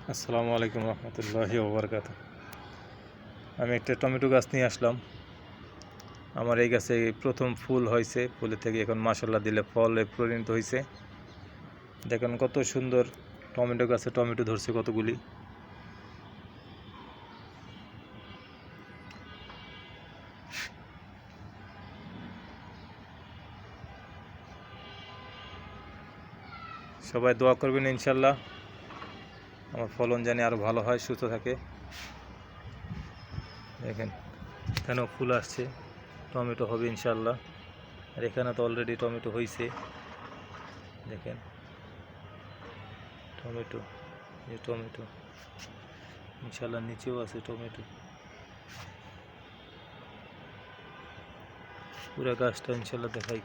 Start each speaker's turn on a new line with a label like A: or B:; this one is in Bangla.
A: আসসালামু আলাইকুম রহমতুল্লাহি ওবরকাতুহ। আমি একটা টমেটো গাছ নিয়ে আসলাম। আমার এই গাছে প্রথম ফুল হয়েছে, ফুলের থেকে এখন মাশাআল্লাহ দিলে ফলে পরিণত হয়েছে। দেখেন কত সুন্দর টমেটো গাছে টমেটো ধরছে কতগুলি। সবাই দোয়া করবেন ইনশাল্লাহ আমার ফলন জানি আরও ভালো হয়, সুস্থ থাকে। দেখেন এখানেও ফুল আসছে, টমেটো হবে ইনশাল্লাহ। আর এখানে তো অলরেডি টমেটো হয়েছে। দেখেন টমেটো, এই টমেটো ইনশাল্লাহ নিচেও আছে টমেটো। পুরো গাছটা ইনশাল্লাহ দেখাই।